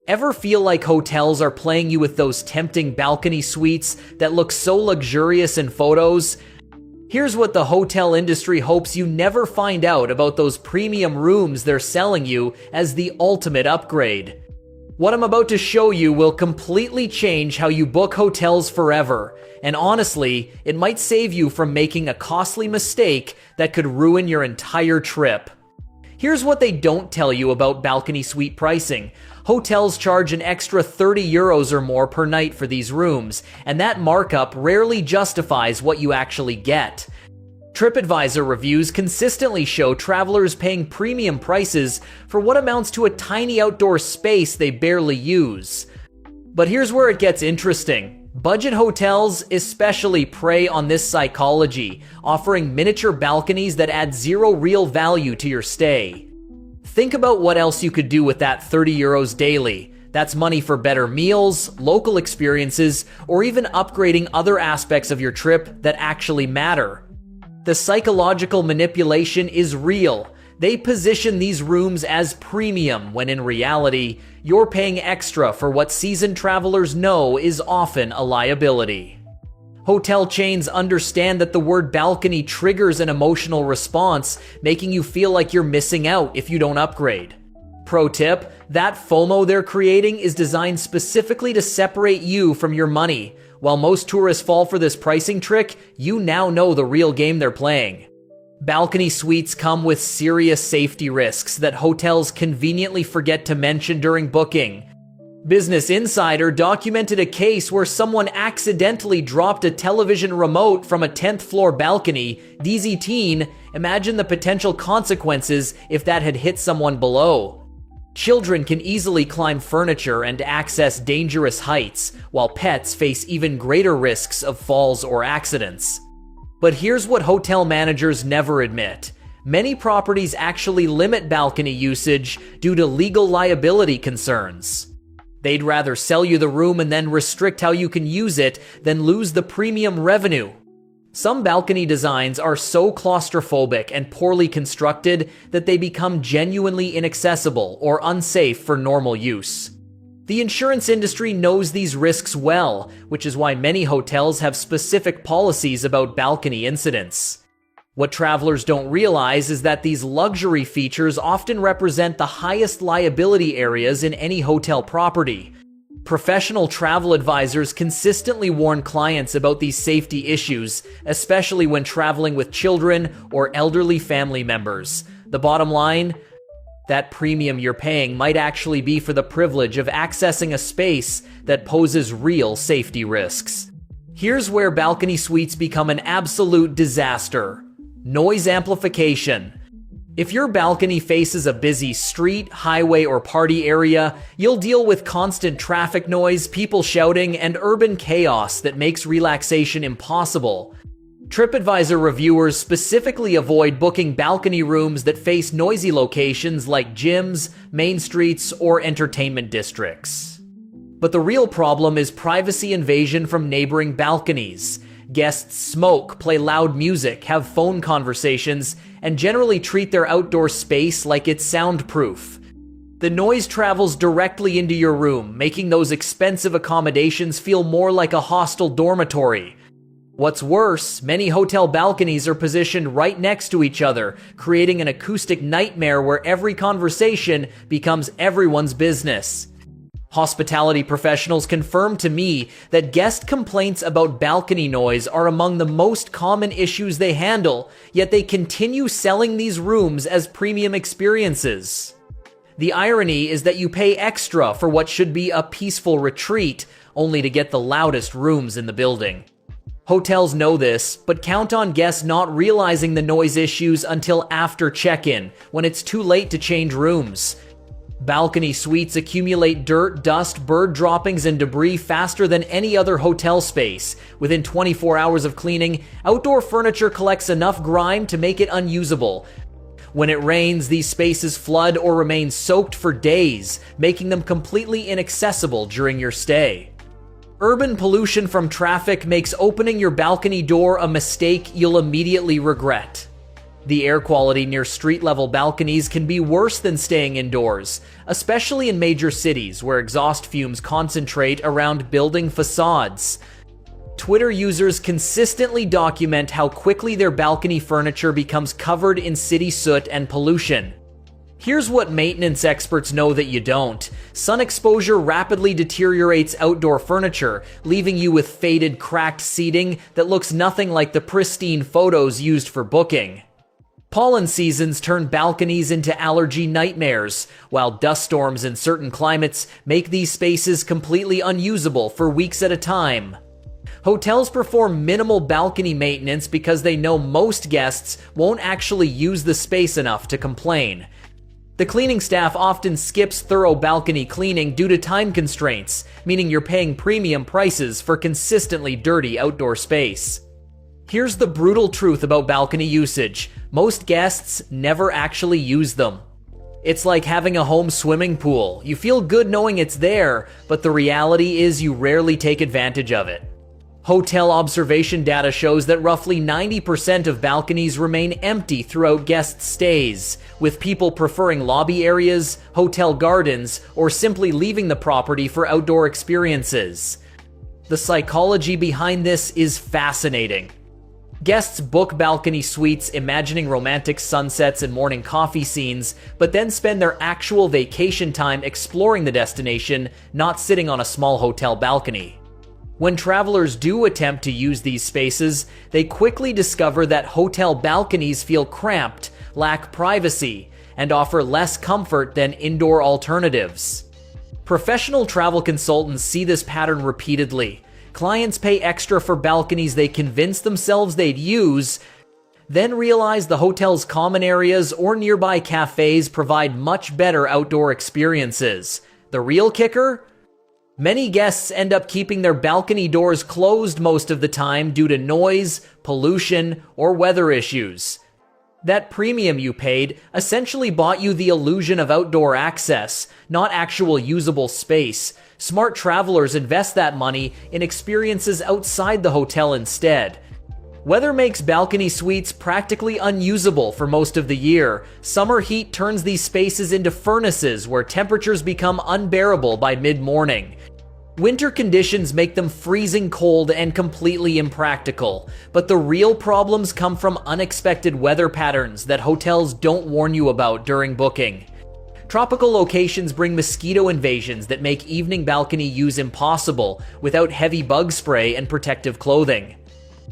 Ever feel like hotels are playing you with those tempting balcony suites that look so luxurious in photos? Here's what the hotel industry hopes you never find out about those premium rooms they're selling you as the ultimate upgrade. What I'm about to show you will completely change how you book hotels forever, and honestly, it might save you from making a costly mistake that could ruin your entire trip. Here's what they don't tell you about balcony suite pricing. Hotels charge an extra 30 euros or more per night for these rooms, and that markup rarely justifies what you actually get. TripAdvisor reviews consistently show travelers paying premium prices for what amounts to a tiny outdoor space they barely use. But here's where it gets interesting. Budget hotels especially prey on this psychology, offering miniature balconies that add zero real value to your stay. Think about what else you could do with that 30 euros daily. That's money for better meals, local experiences, or even upgrading other aspects of your trip that actually matter. The psychological manipulation is real. They position these rooms as premium when in reality, you're paying extra for what seasoned travelers know is often a liability. Hotel chains understand that the word balcony triggers an emotional response, making you feel like you're missing out if you don't upgrade. Pro tip, that FOMO they're creating is designed specifically to separate you from your money. While most tourists fall for this pricing trick, you now know the real game they're playing. Balcony suites come with serious safety risks that hotels conveniently forget to mention during booking. Business Insider documented a case where someone accidentally dropped a television remote from a 10th floor balcony. DZ teen, imagine the potential consequences if that had hit someone below. Children can easily climb furniture and access dangerous heights, while pets face even greater risks of falls or accidents. But here's what hotel managers never admit. Many properties actually limit balcony usage due to legal liability concerns. They'd rather sell you the room and then restrict how you can use it than lose the premium revenue. Some balcony designs are so claustrophobic and poorly constructed that they become genuinely inaccessible or unsafe for normal use. The insurance industry knows these risks well, which is why many hotels have specific policies about balcony incidents. What travelers don't realize is that these luxury features often represent the highest liability areas in any hotel property. Professional travel advisors consistently warn clients about these safety issues, especially when traveling with children or elderly family members. The bottom line? That premium you're paying might actually be for the privilege of accessing a space that poses real safety risks. Here's where balcony suites become an absolute disaster. Noise amplification. If your balcony faces a busy street, highway, or party area, you'll deal with constant traffic noise, people shouting, and urban chaos that makes relaxation impossible. TripAdvisor reviewers specifically avoid booking balcony rooms that face noisy locations like gyms, main streets, or entertainment districts. But the real problem is privacy invasion from neighboring balconies. Guests smoke, play loud music, have phone conversations, and generally treat their outdoor space like it's soundproof. The noise travels directly into your room, making those expensive accommodations feel more like a hostel dormitory. What's worse, many hotel balconies are positioned right next to each other, creating an acoustic nightmare where every conversation becomes everyone's business. Hospitality professionals confirm to me that guest complaints about balcony noise are among the most common issues they handle, yet they continue selling these rooms as premium experiences. The irony is that you pay extra for what should be a peaceful retreat, only to get the loudest rooms in the building. Hotels know this, but count on guests not realizing the noise issues until after check-in, when it's too late to change rooms. Balcony suites accumulate dirt, dust, bird droppings, and debris faster than any other hotel space. Within 24 hours of cleaning, outdoor furniture collects enough grime to make it unusable. When it rains, these spaces flood or remain soaked for days, making them completely inaccessible during your stay. Urban pollution from traffic makes opening your balcony door a mistake you'll immediately regret. The air quality near street-level balconies can be worse than staying indoors, especially in major cities where exhaust fumes concentrate around building facades. Twitter users consistently document how quickly their balcony furniture becomes covered in city soot and pollution. Here's what maintenance experts know that you don't. Sun exposure rapidly deteriorates outdoor furniture, leaving you with faded, cracked seating that looks nothing like the pristine photos used for booking. Pollen seasons turn balconies into allergy nightmares, while dust storms in certain climates make these spaces completely unusable for weeks at a time. Hotels perform minimal balcony maintenance because they know most guests won't actually use the space enough to complain. The cleaning staff often skips thorough balcony cleaning due to time constraints, meaning you're paying premium prices for consistently dirty outdoor space. Here's the brutal truth about balcony usage. Most guests never actually use them. It's like having a home swimming pool. You feel good knowing it's there, but the reality is you rarely take advantage of it. Hotel observation data shows that roughly 90% of balconies remain empty throughout guest stays, with people preferring lobby areas, hotel gardens, or simply leaving the property for outdoor experiences. The psychology behind this is fascinating. Guests book balcony suites imagining romantic sunsets and morning coffee scenes, but then spend their actual vacation time exploring the destination, not sitting on a small hotel balcony. When travelers do attempt to use these spaces, they quickly discover that hotel balconies feel cramped, lack privacy, and offer less comfort than indoor alternatives. Professional travel consultants see this pattern repeatedly. Clients pay extra for balconies they convince themselves they'd use, then realize the hotel's common areas or nearby cafes provide much better outdoor experiences. The real kicker? Many guests end up keeping their balcony doors closed most of the time due to noise, pollution, or weather issues. That premium you paid essentially bought you the illusion of outdoor access, not actual usable space. Smart travelers invest that money in experiences outside the hotel instead. Weather makes balcony suites practically unusable for most of the year. Summer heat turns these spaces into furnaces where temperatures become unbearable by mid-morning. Winter conditions make them freezing cold and completely impractical, but the real problems come from unexpected weather patterns that hotels don't warn you about during booking. Tropical locations bring mosquito invasions that make evening balcony use impossible without heavy bug spray and protective clothing.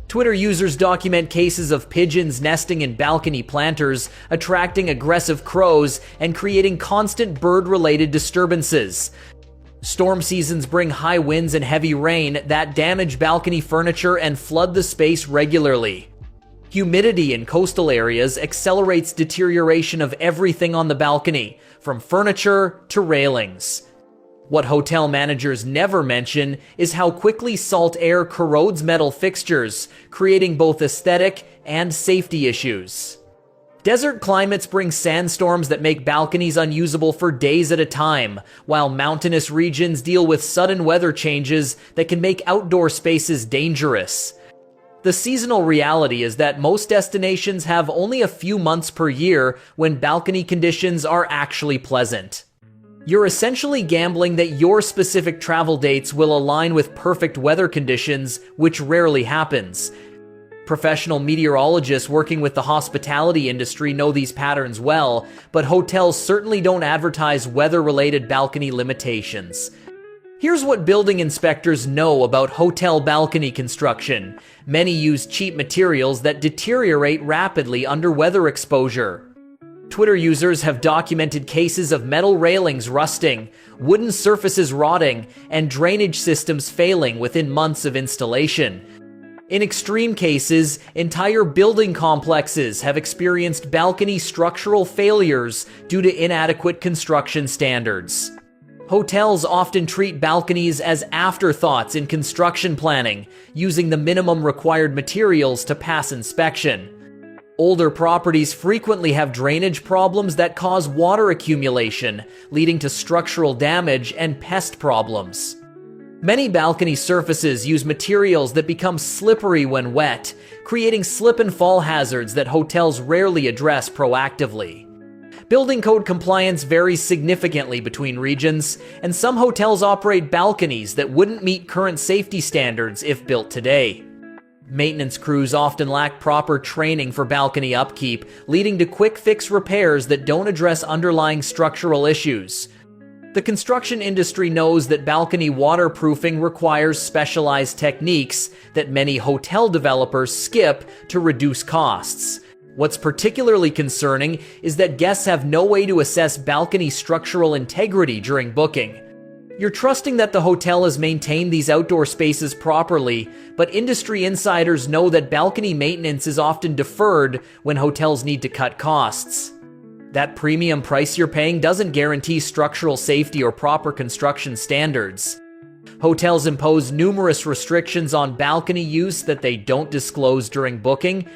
Twitter users document cases of pigeons nesting in balcony planters, attracting aggressive crows, and creating constant bird-related disturbances. Storm seasons bring high winds and heavy rain that damage balcony furniture and flood the space regularly. Humidity in coastal areas accelerates deterioration of everything on the balcony, from furniture to railings. What hotel managers never mention is how quickly salt air corrodes metal fixtures, creating both aesthetic and safety issues. Desert climates bring sandstorms that make balconies unusable for days at a time, while mountainous regions deal with sudden weather changes that can make outdoor spaces dangerous. The seasonal reality is that most destinations have only a few months per year when balcony conditions are actually pleasant. You're essentially gambling that your specific travel dates will align with perfect weather conditions, which rarely happens. Professional meteorologists working with the hospitality industry know these patterns well, but hotels certainly don't advertise weather-related balcony limitations. Here's what building inspectors know about hotel balcony construction. Many use cheap materials that deteriorate rapidly under weather exposure. Twitter users have documented cases of metal railings rusting, wooden surfaces rotting, and drainage systems failing within months of installation. In extreme cases, entire building complexes have experienced balcony structural failures due to inadequate construction standards. Hotels often treat balconies as afterthoughts in construction planning, using the minimum required materials to pass inspection. Older properties frequently have drainage problems that cause water accumulation, leading to structural damage and pest problems. Many balcony surfaces use materials that become slippery when wet, creating slip and fall hazards that hotels rarely address proactively. Building code compliance varies significantly between regions, and some hotels operate balconies that wouldn't meet current safety standards if built today. Maintenance crews often lack proper training for balcony upkeep, leading to quick-fix repairs that don't address underlying structural issues. The construction industry knows that balcony waterproofing requires specialized techniques that many hotel developers skip to reduce costs. What's particularly concerning is that guests have no way to assess balcony structural integrity during booking. You're trusting that the hotel has maintained these outdoor spaces properly, but industry insiders know that balcony maintenance is often deferred when hotels need to cut costs. That premium price you're paying doesn't guarantee structural safety or proper construction standards. Hotels impose numerous restrictions on balcony use that they don't disclose during booking.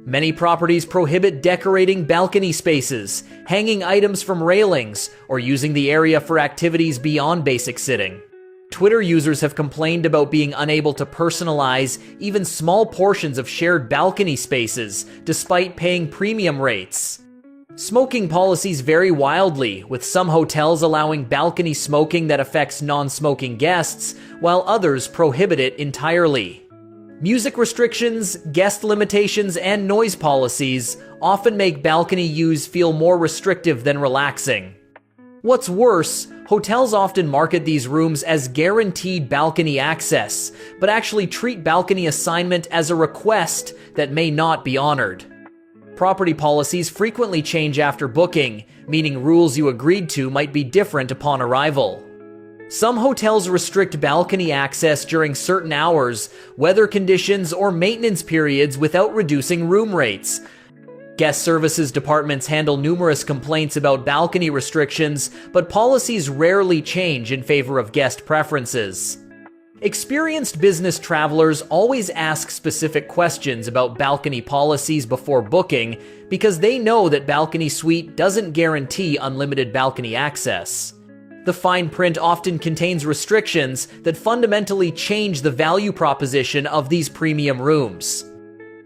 Many properties prohibit decorating balcony spaces, hanging items from railings, or using the area for activities beyond basic sitting. Twitter users have complained about being unable to personalize even small portions of shared balcony spaces, despite paying premium rates. Smoking policies vary wildly, with some hotels allowing balcony smoking that affects non-smoking guests, while others prohibit it entirely. Music restrictions, guest limitations, and noise policies often make balcony use feel more restrictive than relaxing. What's worse, hotels often market these rooms as guaranteed balcony access, but actually treat balcony assignment as a request that may not be honored. Property policies frequently change after booking, meaning rules you agreed to might be different upon arrival. Some hotels restrict balcony access during certain hours, weather conditions, or maintenance periods without reducing room rates. Guest services departments handle numerous complaints about balcony restrictions, but policies rarely change in favor of guest preferences. Experienced business travelers always ask specific questions about balcony policies before booking because they know that balcony suite doesn't guarantee unlimited balcony access. The fine print often contains restrictions that fundamentally change the value proposition of these premium rooms.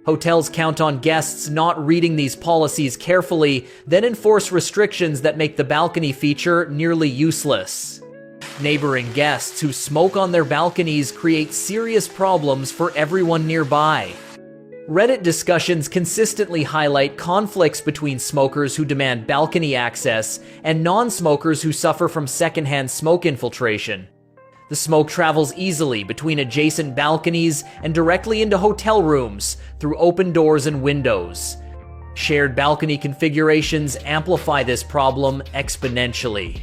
Hotels count on guests not reading these policies carefully, then enforce restrictions that make the balcony feature nearly useless. Neighboring guests who smoke on their balconies create serious problems for everyone nearby. Reddit discussions consistently highlight conflicts between smokers who demand balcony access and non-smokers who suffer from secondhand smoke infiltration. The smoke travels easily between adjacent balconies and directly into hotel rooms through open doors and windows. Shared balcony configurations amplify this problem exponentially.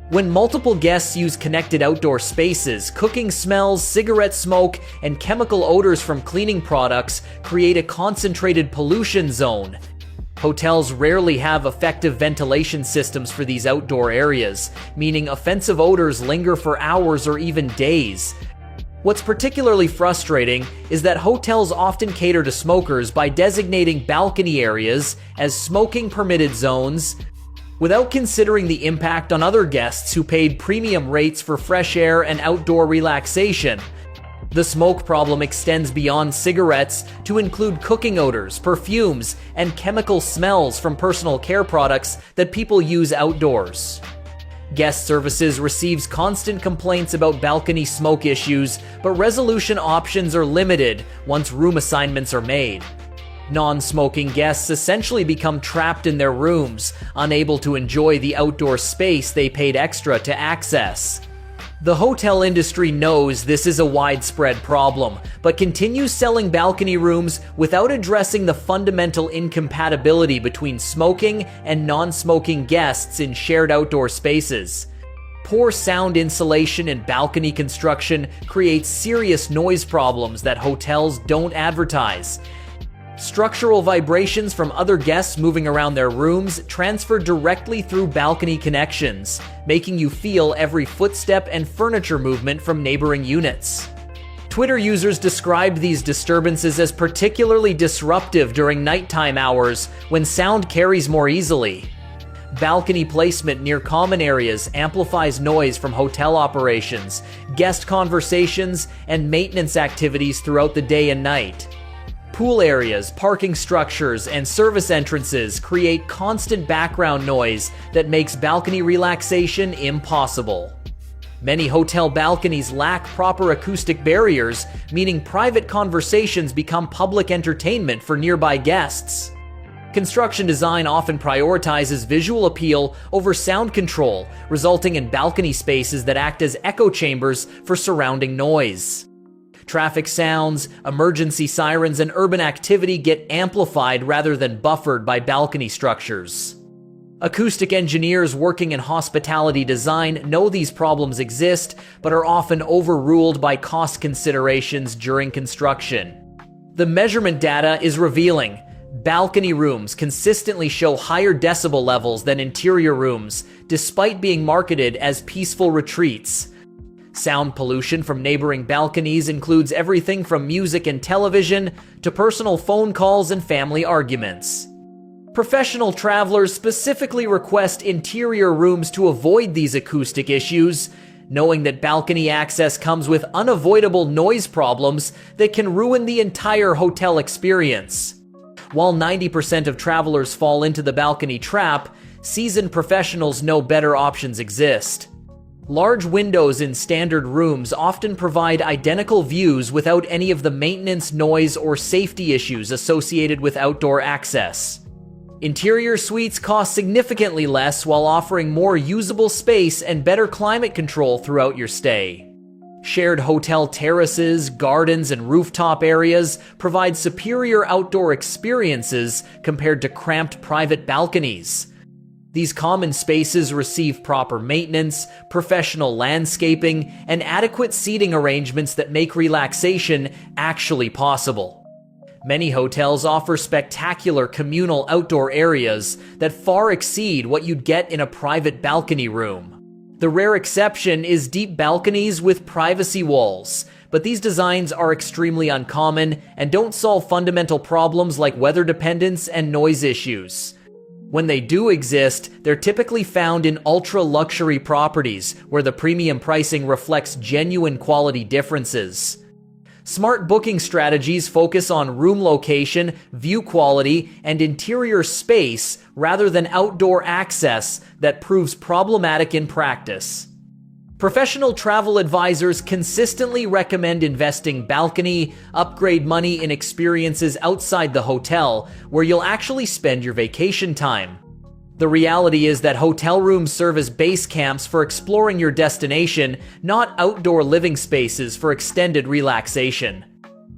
When multiple guests use connected outdoor spaces, cooking smells, cigarette smoke, and chemical odors from cleaning products create a concentrated pollution zone. Hotels rarely have effective ventilation systems for these outdoor areas, meaning offensive odors linger for hours or even days. What's particularly frustrating is that hotels often cater to smokers by designating balcony areas as smoking permitted zones, without considering the impact on other guests who paid premium rates for fresh air and outdoor relaxation. The smoke problem extends beyond cigarettes to include cooking odors, perfumes, and chemical smells from personal care products that people use outdoors. Guest services receives constant complaints about balcony smoke issues, but resolution options are limited once room assignments are made. Non-smoking guests essentially become trapped in their rooms, unable to enjoy the outdoor space they paid extra to access. The hotel industry knows this is a widespread problem, but continues selling balcony rooms without addressing the fundamental incompatibility between smoking and non-smoking guests in shared outdoor spaces. Poor sound insulation and balcony construction creates serious noise problems that hotels don't advertise. Structural vibrations from other guests moving around their rooms transfer directly through balcony connections, making you feel every footstep and furniture movement from neighboring units. Twitter users described these disturbances as particularly disruptive during nighttime hours when sound carries more easily. Balcony placement near common areas amplifies noise from hotel operations, guest conversations, and maintenance activities throughout the day and night. Pool areas, parking structures, and service entrances create constant background noise that makes balcony relaxation impossible. Many hotel balconies lack proper acoustic barriers, meaning private conversations become public entertainment for nearby guests. Construction design often prioritizes visual appeal over sound control, resulting in balcony spaces that act as echo chambers for surrounding noise. Traffic sounds, emergency sirens, and urban activity get amplified rather than buffered by balcony structures. Acoustic engineers working in hospitality design know these problems exist, but are often overruled by cost considerations during construction. The measurement data is revealing. Balcony rooms consistently show higher decibel levels than interior rooms, despite being marketed as peaceful retreats. Sound pollution from neighboring balconies includes everything from music and television to personal phone calls and family arguments. Professional travelers specifically request interior rooms to avoid these acoustic issues, knowing that balcony access comes with unavoidable noise problems that can ruin the entire hotel experience. While 90% of travelers fall into the balcony trap, seasoned professionals know better options exist. Large windows in standard rooms often provide identical views without any of the maintenance, noise, or safety issues associated with outdoor access. Interior suites cost significantly less while offering more usable space and better climate control throughout your stay. Shared hotel terraces, gardens, and rooftop areas provide superior outdoor experiences compared to cramped private balconies. These common spaces receive proper maintenance, professional landscaping, and adequate seating arrangements that make relaxation actually possible. Many hotels offer spectacular communal outdoor areas that far exceed what you'd get in a private balcony room. The rare exception is deep balconies with privacy walls, but these designs are extremely uncommon and don't solve fundamental problems like weather dependence and noise issues. When they do exist, they're typically found in ultra-luxury properties where the premium pricing reflects genuine quality differences. Smart booking strategies focus on room location, view quality, and interior space rather than outdoor access that proves problematic in practice. Professional travel advisors consistently recommend investing balcony, upgrade money in experiences outside the hotel where you'll actually spend your vacation time. The reality is that hotel rooms serve as base camps for exploring your destination, not outdoor living spaces for extended relaxation.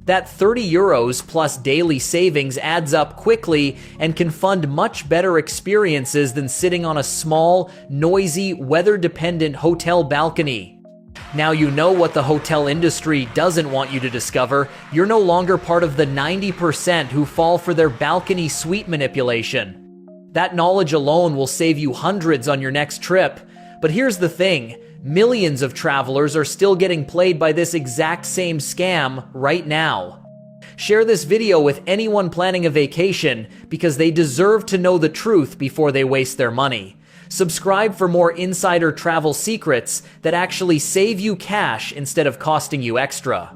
That €30 plus daily savings adds up quickly and can fund much better experiences than sitting on a small, noisy, weather-dependent hotel balcony. Now you know what the hotel industry doesn't want you to discover. You're no longer part of the 90% who fall for their balcony suite manipulation. That knowledge alone will save you hundreds on your next trip. But here's the thing. Millions of travelers are still getting played by this exact same scam right now. Share this video with anyone planning a vacation because they deserve to know the truth before they waste their money. Subscribe for more insider travel secrets that actually save you cash instead of costing you extra.